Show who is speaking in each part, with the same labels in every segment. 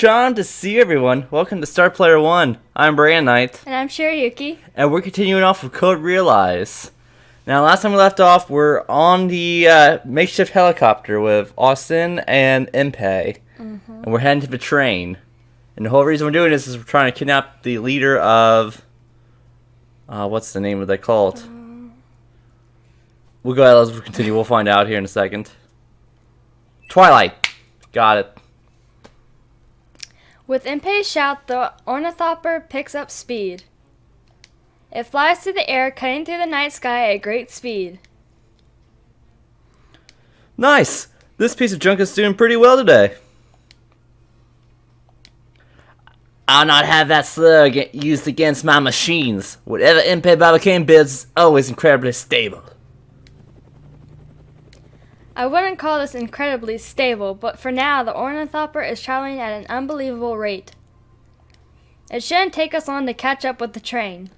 Speaker 1: charmed to see everyone. Welcome to Star Player 1. I'm Brandon Knight.
Speaker 2: And I'm Shirayuki.
Speaker 1: And we're continuing off with Code Realize. Now, last time we left off, we're on the makeshift helicopter with Austin and Impei. And we're heading to the train. And the whole reason we're doing this is we're trying to kidnap the leader of... what's the name of that cult? We'll go ahead, let's continue. We'll find out here in a second. Twlight. Got it.
Speaker 2: With Impei's shout, the ornithopter picks up speed. It flies through the air, cutting through the night sky at great speed.
Speaker 1: Nice! This piece of junk is doing pretty well today. I'll not have that slur used against my machines. Whatever Impei Bouquet builds is always incredibly stable.
Speaker 2: I wouldn't call this incredibly stable, but for now, the ornithopter is traveling at an unbelievable rate. It shouldn't take us long to catch up with the train.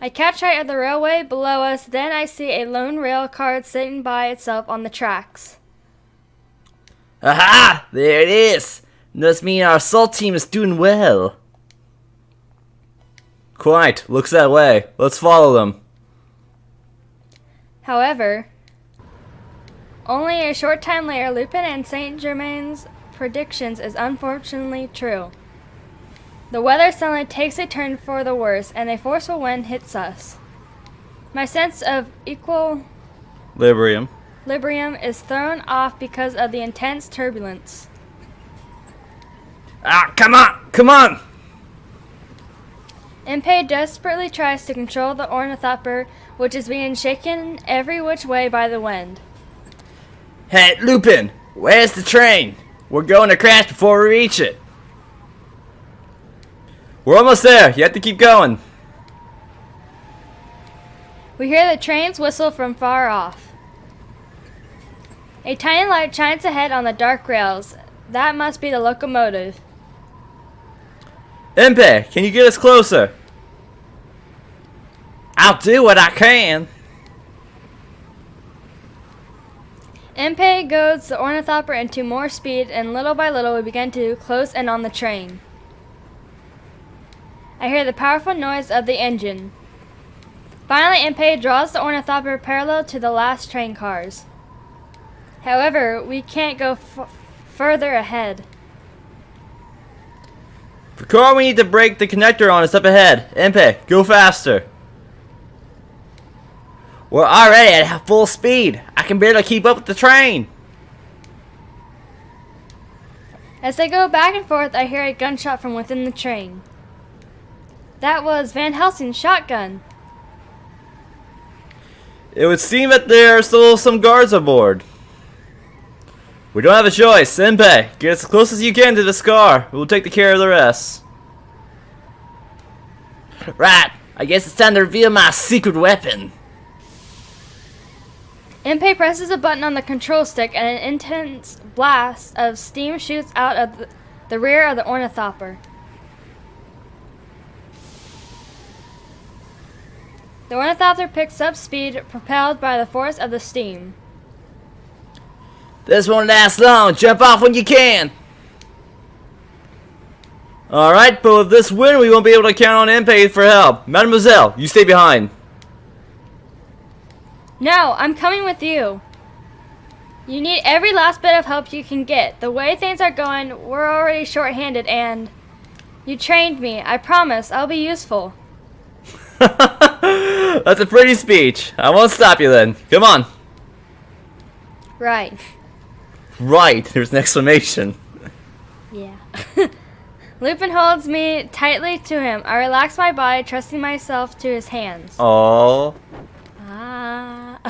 Speaker 2: I catch sight of the railway below us, then I see a lone rail car sitting by itself on the tracks.
Speaker 1: Aha! There it is! Must mean our assault team is doing well. Quite. Looks that way. Let's follow them.
Speaker 2: However, only a short time later, Lupin and Saint Germain's predictions is unfortunately true. The weather suddenly takes a turn for the worse, and a forceful wind hits us. My sense of equilibrium is thrown off because of the intense turbulence.
Speaker 1: Ah, come on! Come on!
Speaker 2: Impei desperately tries to control the ornithopter, which is being shaken every which way by the wind.
Speaker 1: Hey, Lupin! Where's the train? We're going to crash before we reach it. We're almost there. You have to keep going.
Speaker 2: We hear the train's whistle from far off. A tiny light shines ahead on the dark rails. That must be the locomotive.
Speaker 1: Impei, can you get us closer? I'll do what I can.
Speaker 2: Impei goads the ornithopter into more speed, and little by little we begin to close in on the train. I hear the powerful noise of the engine. Finally, Impei draws the ornithopter parallel to the last train cars. However, we can't go further ahead.
Speaker 1: For car, we need to break the connector on us up ahead. Impei, go faster. We're already at full speed. I can barely keep up with the train.
Speaker 2: As they go back and forth, I hear a gunshot from within the train. That was Van Helsing's shotgun.
Speaker 1: It would seem that there are still some guards aboard. We don't have a choice. Impei, get as close as you can to this car. We'll take care of the rest. Right. I guess it's time to reveal my secret weapon.
Speaker 2: Impei presses a button on the control stick, and an intense blast of steam shoots out of the rear of the ornithopter. The ornithopter picks up speed, propelled by the force of the steam.
Speaker 1: This won't last long. Jump off when you can. Alright, but with this win, we won't be able to count on Impei for help. Mademoiselle, you stay behind.
Speaker 2: No, I'm coming with you. You need every last bit of help you can get. The way things are going, we're already short-handed, and you trained me. I promise I'll be useful.
Speaker 1: That's a pretty speech. I won't stop you then. Come on.
Speaker 2: Right.
Speaker 1: Right. There's an exclamation.
Speaker 2: Yeah. Lupin holds me tightly to him. I relax my body, trusting myself to his hands.
Speaker 1: Oh.
Speaker 2: Ah.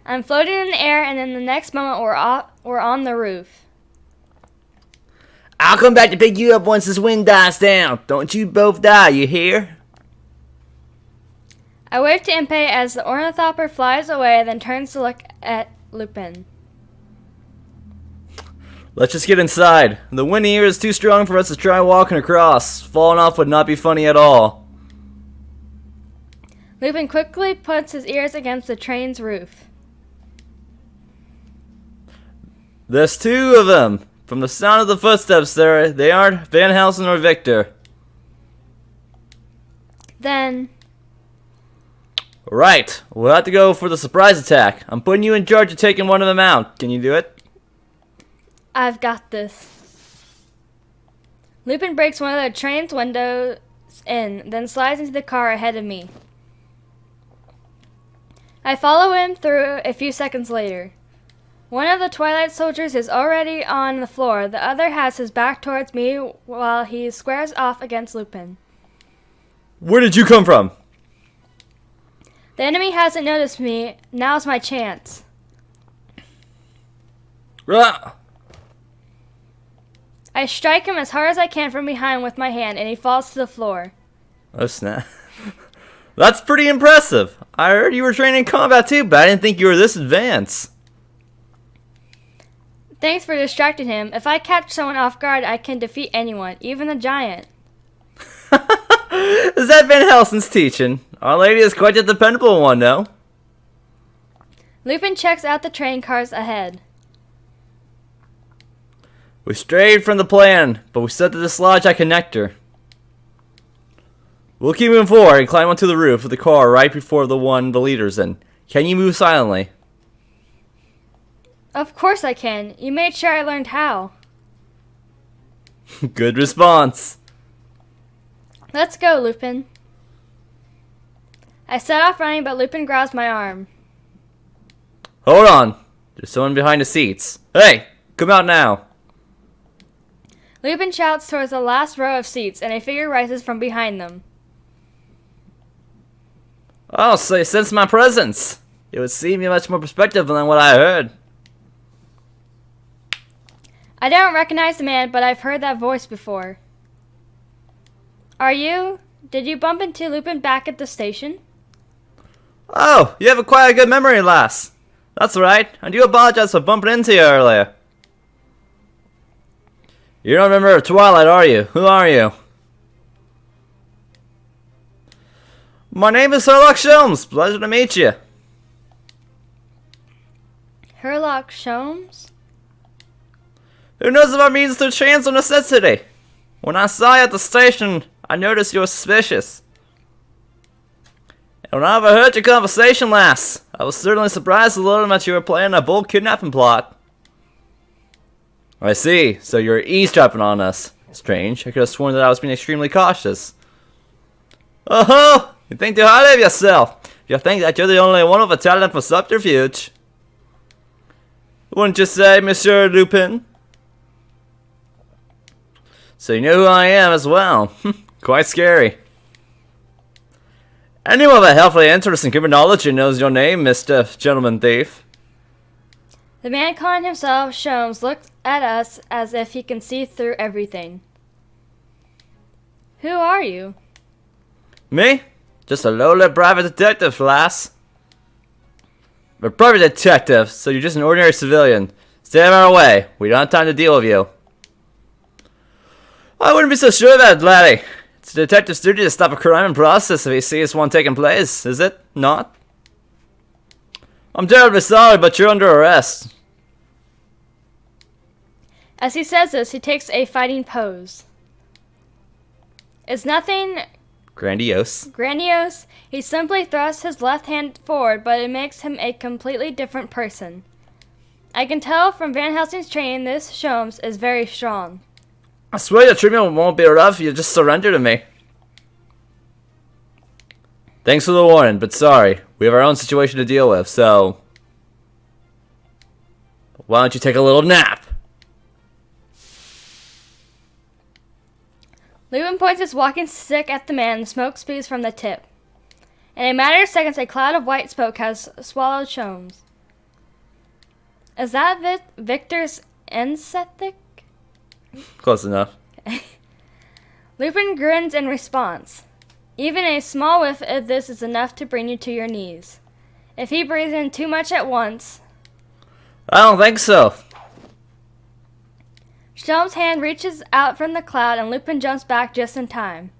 Speaker 2: I'm floating in the air, and in the next moment we're on the roof.
Speaker 1: I'll come back to pick you up once this wind dies down. Don't you both die, you hear?
Speaker 2: I wave to Impei as the ornithopter flies away, then turns to look at Lupin.
Speaker 1: Let's just get inside. The wind here is too strong for us to try walking across. Falling off would not be funny at all.
Speaker 2: Lupin quickly puts his ears against the train's roof.
Speaker 1: There's two of them. From the sound of the footsteps, they aren't Van Helsing or Victor.
Speaker 2: Then...
Speaker 1: Right. We'll have to go for the surprise attack. I'm putting you in charge of taking one of them out. Can you do it?
Speaker 2: I've got this. Lupin breaks one of the train's windows in, then slides into the car ahead of me. I follow him through a few seconds later. One of the Twilight soldiers is already on the floor. The other has his back towards me while he squares off against Lupin.
Speaker 1: Where did you come from?
Speaker 2: The enemy hasn't noticed me. Now's my chance.
Speaker 1: Ah!
Speaker 2: I strike him as hard as I can from behind with my hand, and he falls to the floor.
Speaker 1: Oh, snap. That's pretty impressive. I heard you were trained in combat too, but I didn't think you were this advanced.
Speaker 2: Thanks for distracting him. If I catch someone off guard, I can defeat anyone, even the giant.
Speaker 1: Is that Van Helsing's teaching? Our lady is quite a dependable one, no?
Speaker 2: Lupin checks out the train cars ahead.
Speaker 1: We strayed from the plan, but we set to dislodge that connector. We'll keep moving forward and climb onto the roof of the car right before the one the leader's in. Can you move silently?
Speaker 2: Of course I can. You made sure I learned how.
Speaker 1: Good response.
Speaker 2: Let's go, Lupin. I set off running, but Lupin grabs my arm.
Speaker 1: Hold on. There's someone behind the seats. Hey, come out now.
Speaker 2: Lupin shouts towards the last row of seats, and a figure rises from behind them.
Speaker 1: Oh, so you sense my presence. It would seem you have much more perspective than what I heard.
Speaker 2: I don't recognize the man, but I've heard that voice before. Are you? Did you bump into Lupin back at the station?
Speaker 1: Oh, you have quite a good memory, lass. That's right. I do apologize for bumping into you earlier. You don't remember Twilight, are you? Who are you? My name is Herlock Sholmes. Pleasure to meet you.
Speaker 2: Herlock Sholmes?
Speaker 1: Who knows if it means through chance or necessity? When I saw you at the station, I noticed you were suspicious. And when I overheard your conversation, lass, I was certainly surprised to learn that you were planning a bold kidnapping plot. I see, so you're eavesdropping on us. Strange, I could have sworn that I was being extremely cautious. Oh-ho! You think too highly of yourself. You think that you're the only one with a talent for subterfuge. Wouldn't you say, Monsieur Lupin? So you know who I am as well. Quite scary. Anyone with a healthily interest in criminology knows your name, Mr. Gentleman Thief.
Speaker 2: The man calling himself Sholmes looked at us as if he can see through everything. Who are you?
Speaker 1: Me? Just a lowly private detective, lass. A private detective, so you're just an ordinary civilian. Stay out of our way. We don't have time to deal with you. I wouldn't be so sure of that, laddie. It's a detective's duty to stop a crime in process if he sees one taking place, is it not? I'm terribly sorry, but you're under arrest.
Speaker 2: As he says this, he takes a fighting pose. It's nothing grandiose. He simply thrusts his left hand forward, but it makes him a completely different person. I can tell from Van Helsing's training this Sholmes is very strong.
Speaker 1: I swear your treatment won't be rough, you just surrender to me. Thanks for the warning, but sorry. We have our own situation to deal with, so... why don't you take a little nap?
Speaker 2: Lupin points his walking stick at the man, and smoke spews from the tip. In a matter of seconds, a cloud of white smoke has swallowed Sholmes. Is that Victor's anesthetic?
Speaker 1: Close enough.
Speaker 2: Lupin grins in response. Even a small whiff of this is enough to bring you to your knees. If he breathes in too much at once...
Speaker 1: I don't think so.
Speaker 2: Sholmes' hand reaches out from the cloud and Lupin jumps back just in time.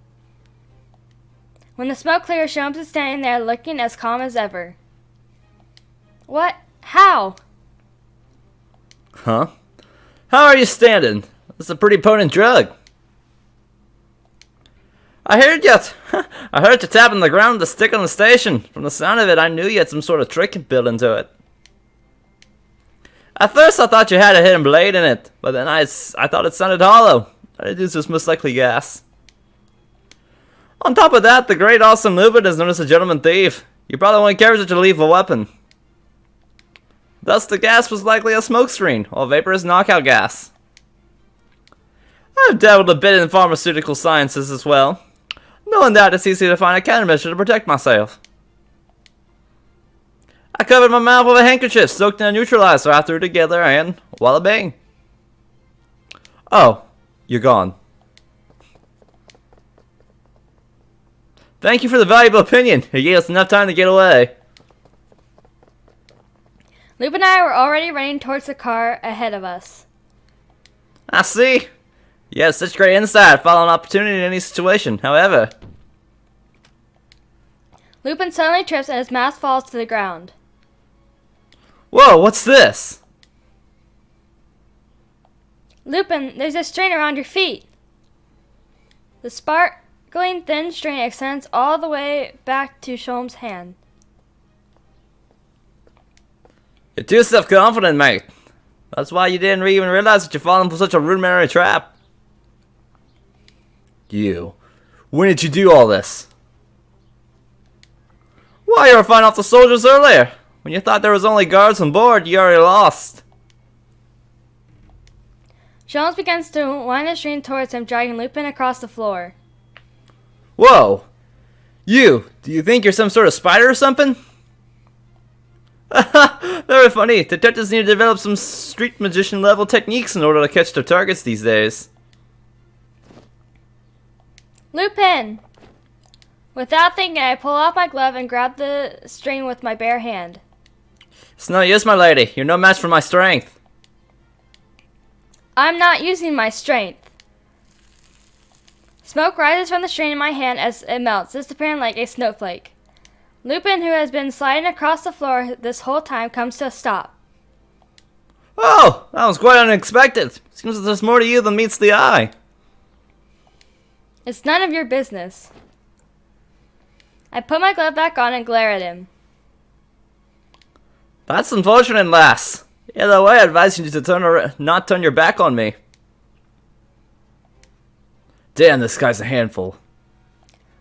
Speaker 2: When the smoke clears, Sholmes is standing there looking as calm as ever. What? How?
Speaker 1: Huh? How are you standing? That's a pretty potent drug. I heard you. I heard you tapping the ground with the stick on the station. From the sound of it, I knew you had some sort of trick built into it. At first, I thought you had a hidden blade in it, but then I thought it sounded hollow. I deduced it was most likely gas. On top of that, the great awesome Lupin is known as a gentleman thief. You probably won't carry such a lethal weapon. Thus, the gas was likely a smoke screen, or vaporous knockout gas. I've dabbled a bit in pharmaceutical sciences as well. Knowing that, it's easy to find a countermeasure to protect myself. I covered my mouth with a handkerchief soaked in a neutralizer I threw together and, voila bang. Oh, you're gone. Thank you for the valuable opinion. You gave us enough time to get away.
Speaker 2: Lupin and I were already running towards the car ahead of us.
Speaker 1: I see. You have such great insight following opportunity in any situation. However,
Speaker 2: Lupin suddenly trips and his mask falls to the ground.
Speaker 1: whoa, what's this?
Speaker 2: Lupin, there's a string around your feet. The sparkling thin string extends all the way back to Sholmes' hand.
Speaker 1: You're too self-confident, mate. That's why you didn't even realize that you're falling for such a rudimentary trap. You. When did you do all this? Why, you were fighting off the soldiers earlier. When you thought there was only guards on board, you already lost.
Speaker 2: Sholmes begins to wind the string towards him, dragging Lupin across the floor.
Speaker 1: Whoa. You. Do you think you're some sort of spider or something? Very funny. Detectives need to develop some street magician level techniques in order to catch their targets these days.
Speaker 2: Lupin! Without thinking, I pull off my glove and grab the string with my bare hand.
Speaker 1: It's no use, my lady. You're no match for my strength.
Speaker 2: I'm not using my strength. Smoke rises from the string in my hand as it melts, disappearing like a snowflake. Lupin, who has been sliding across the floor this whole time, comes to a stop.
Speaker 1: Oh, that was quite unexpected. Seems that there's more to you than meets the eye.
Speaker 2: It's none of your business. I put my glove back on and glare at him.
Speaker 1: That's unfortunate, lass. Either way, I advise you to not turn your back on me. Damn, this guy's a handful.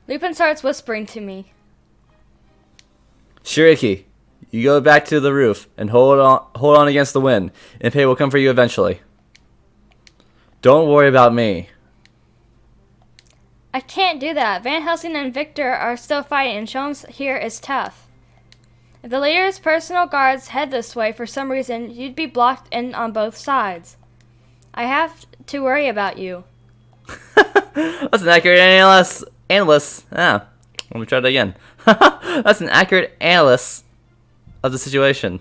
Speaker 2: Lupin starts whispering to me.
Speaker 1: Shirayuki, you go back to the roof and hold on against the wind. Impei will come for you eventually. Don't worry about me.
Speaker 2: I can't do that. Van Helsing and Victor are still fighting, and Sholmes here is tough. If the leader's personal guards head this way for some reason, you'd be blocked in on both sides. I have to worry about you.
Speaker 1: That's an accurate analyst. Let me try that again. That's an accurate analyst of the situation.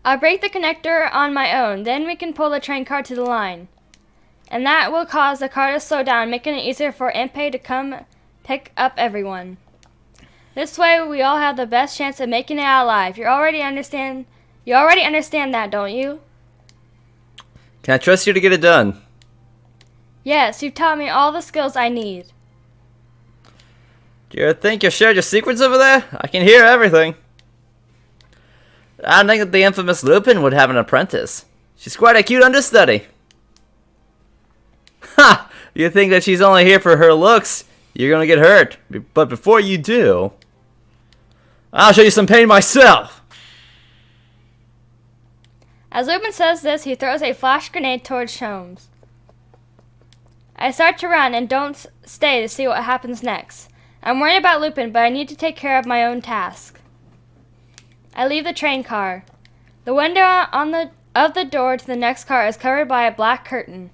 Speaker 2: I'll break the connector on my own, then we can pull the train car to the line. And that will cause the car to slow down, making it easier for Impei to come pick up everyone. This way, we all have the best chance of making it out alive. You already understand that, don't you?
Speaker 1: Can I trust you to get it done?
Speaker 2: Yes, you've taught me all the skills I need.
Speaker 1: Do you think you shared your secrets over there? I can hear everything. I don't think that the infamous Lupin would have an apprentice. She's quite a cute understudy. Ha! You think that she's only here for her looks? You're gonna get hurt. But before you do, I'll show you some pain myself.
Speaker 2: As Lupin says this, he throws a flash grenade towards Sholmes. I start to run and don't stay to see what happens next. I'm worried about Lupin, but I need to take care of my own task. I leave the train car. The window of the door to the next car is covered by a black curtain.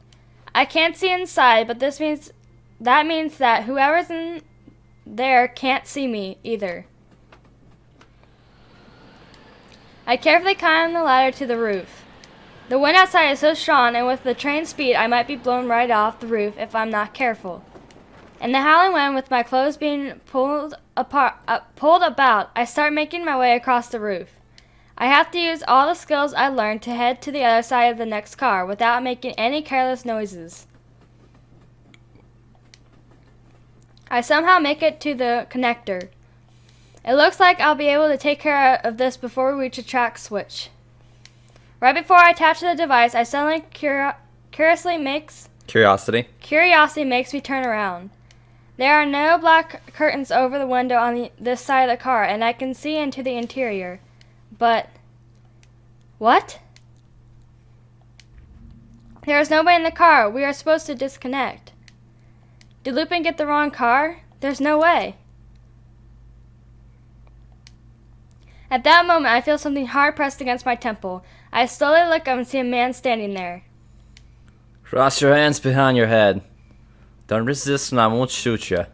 Speaker 2: I can't see inside, but that means that whoever's in there can't see me either. I carefully climb the ladder to the roof. The wind outside is so strong, and with the train's speed, I might be blown right off the roof if I'm not careful. In the howling wind, with my clothes being pulled about, I start making my way across the roof. I have to use all the skills I learned to head to the other side of the next car without making any careless noises. I somehow make it to the connector. It looks like I'll be able to take care of this before we reach a track switch. Right before I attach the device, I suddenly curiosity makes me turn around. There are no black curtains over the window on this side of the car, and I can see into the interior. But what? There is nobody in the car. We are supposed to disconnect. Did Lupin get the wrong car? There's no way. At that moment, I feel something hard pressed against my temple. I slowly look up and see a man standing there.
Speaker 1: Cross your hands behind your head. Don't resist and I won't shoot you.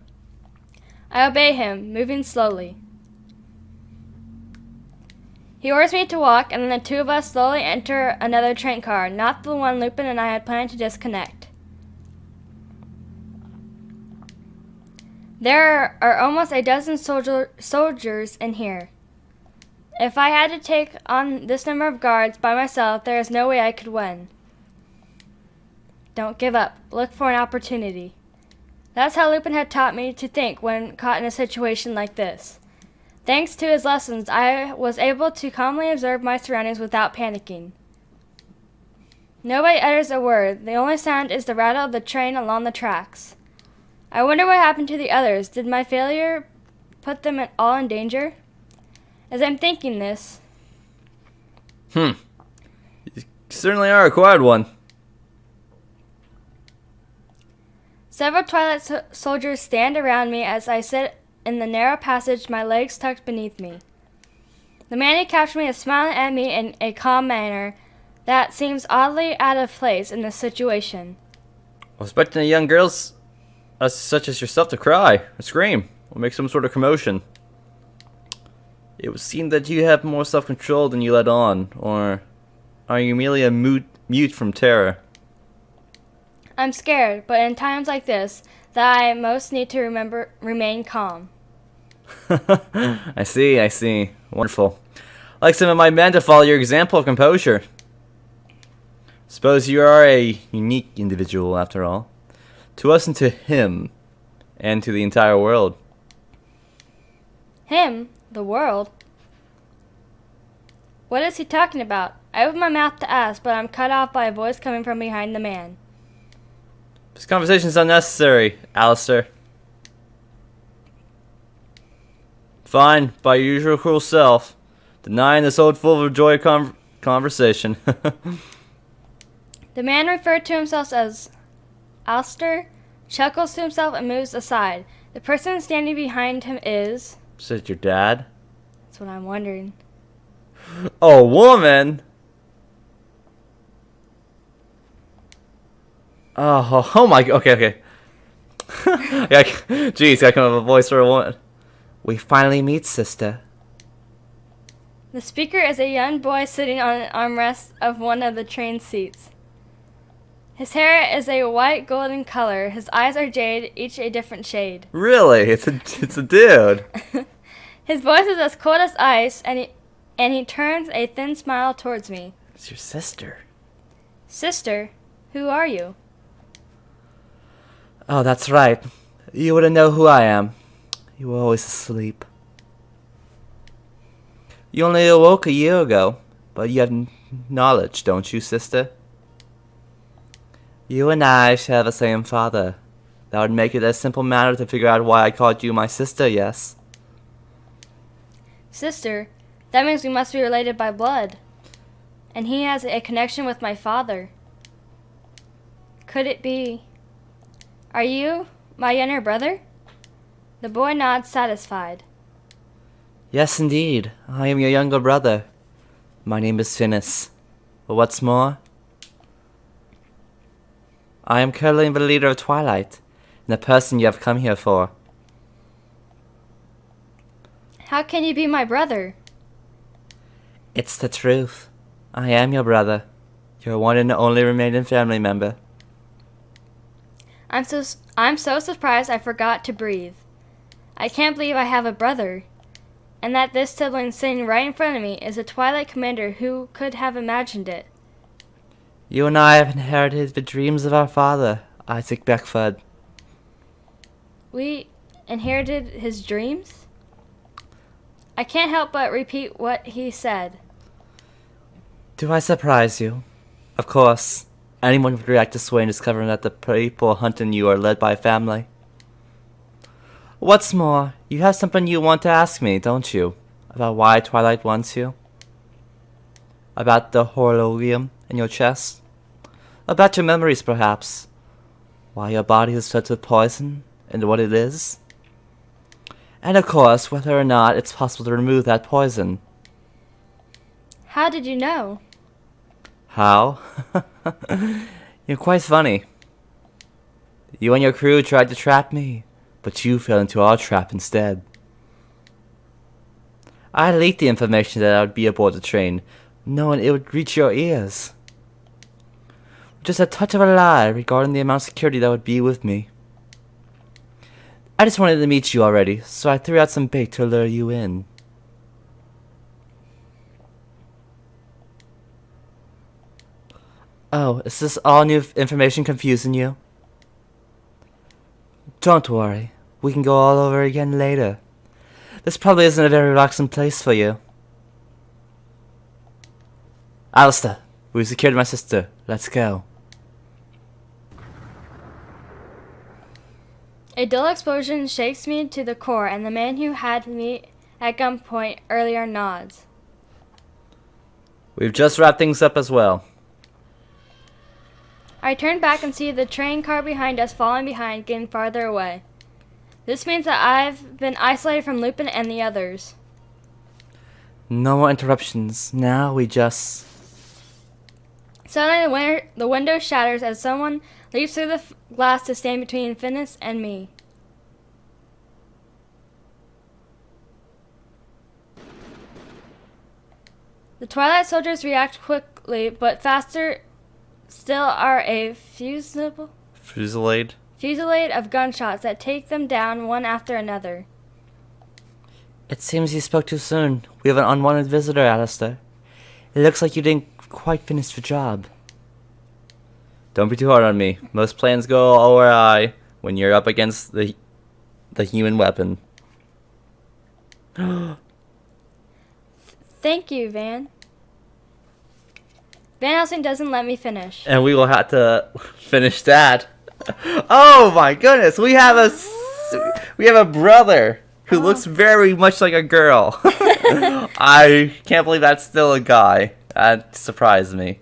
Speaker 2: I obey him, moving slowly. He orders me to walk, and then the two of us slowly enter another train car, not the one Lupin and I had planned to disconnect. There are almost a dozen soldiers in here. If I had to take on this number of guards by myself, there is no way I could win. Don't give up. Look for an opportunity. That's how Lupin had taught me to think when caught in a situation like this. Thanks to his lessons, I was able to calmly observe my surroundings without panicking. Nobody utters a word. The only sound is the rattle of the train along the tracks. I wonder what happened to the others. Did my failure put them all in danger? As I'm thinking this...
Speaker 1: You certainly are a quiet one.
Speaker 2: Several Twilight soldiers stand around me as I sit in the narrow passage, my legs tucked beneath me. The man who captured me is smiling at me in a calm manner that seems oddly out of place in this situation.
Speaker 1: I was expecting a young girl such as yourself to cry or scream or make some sort of commotion. It would seem that you have more self-control than you let on, or are you merely a mute from terror?
Speaker 2: I'm scared, but in times like this, that I most need to remain calm.
Speaker 1: I see. Wonderful. I'd like some of my men to follow your example of composure. Suppose you are a unique individual, after all. To us and to him, and to the entire world.
Speaker 2: Him? The world? What is he talking about? I open my mouth to ask, but I'm cut off by a voice coming from behind the man.
Speaker 1: This conversation is unnecessary, Alistair. Fine, by your usual cruel self, denying this old full of joy conversation.
Speaker 2: The man referred to himself as Alistair, chuckles to himself and moves aside. The person standing behind him is...
Speaker 1: Is it your dad?
Speaker 2: That's what I'm wondering.
Speaker 1: Oh, woman! Oh my, okay. Jeez, I come up with a voice for a woman. We finally meet, sister.
Speaker 2: The speaker is a young boy sitting on an armrest of one of the train seats. His hair is a white golden color. His eyes are jade, each a different shade.
Speaker 1: Really? It's a dude.
Speaker 2: His voice is as cold as ice, and he turns a thin smile towards me.
Speaker 1: It's your sister.
Speaker 2: Sister? Who are you?
Speaker 1: Oh, that's right. You wouldn't know who I am. You were always asleep. You only awoke a year ago, but you have knowledge, don't you, sister? You and I share the same father. That would make it a simple matter to figure out why I called you my sister, yes?
Speaker 2: Sister? That means we must be related by blood. And he has a connection with my father. Could it be... Are you my younger brother? The boy nods, satisfied.
Speaker 1: Yes, indeed. I am your younger brother. My name is Finis. But what's more, I am currently the leader of Twilight, and the person you have come here for.
Speaker 2: How can you be my brother?
Speaker 1: It's the truth. I am your brother. Your one and only remaining family member.
Speaker 2: I'm so surprised I forgot to breathe. I can't believe I have a brother. And that this sibling sitting right in front of me is a Twilight commander. Who could have imagined it?
Speaker 1: You and I have inherited the dreams of our father, Isaac Beckford.
Speaker 2: We inherited his dreams? I can't help but repeat what he said.
Speaker 1: Do I surprise you? Of course, anyone would react this way in discovering that the people hunting you are led by a family. What's more, you have something you want to ask me, don't you? About why Twilight wants you? About the horologium in your chest? About your memories, perhaps? Why your body is filled with poison, and what it is? And of course, whether or not it's possible to remove that poison.
Speaker 2: How did you know?
Speaker 1: How? You're quite funny. You and your crew tried to trap me, but you fell into our trap instead. I leaked the information that I would be aboard the train, knowing it would reach your ears. Just a touch of a lie regarding the amount of security that would be with me. I just wanted to meet you already, so I threw out some bait to lure you in. Oh, is this all new information confusing you? Don't worry, we can go all over again later. This probably isn't a very relaxing place for you. Alistair, we've secured my sister. Let's go.
Speaker 2: A dull explosion shakes me to the core, and the man who had me at gunpoint earlier nods.
Speaker 1: We've just wrapped things up as well.
Speaker 2: I turn back and see the train car behind us falling behind, getting farther away. This means that I've been isolated from Lupin and the others.
Speaker 1: No more interruptions. Now we just...
Speaker 2: Suddenly the window shatters as someone leaps through the glass to stand between Finis and me. The Twilight soldiers react quickly, but faster still are a
Speaker 1: Fusillade
Speaker 2: of gunshots that take them down one after another.
Speaker 1: It seems you spoke too soon. We have an unwanted visitor, Alistair. It looks like you didn't quite finish the job. Don't be too hard on me. Most plans go awry when you're up against the human weapon.
Speaker 2: Thank you, Van. Van Helsing doesn't let me finish.
Speaker 1: And we will have to finish that. Oh my goodness, we have a brother who looks very much like a girl. I can't believe that's still a guy. That surprised me.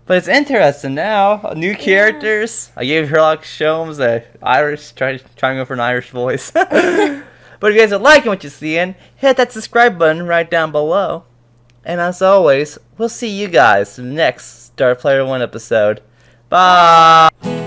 Speaker 1: But it's interesting now. New characters. I gave Herlock Sholmes a Irish, trying to go for an Irish voice. But if you guys are liking what you're seeing, hit that subscribe button right down below. And as always, we'll see you guys in the next Star Player 1 episode. Bye!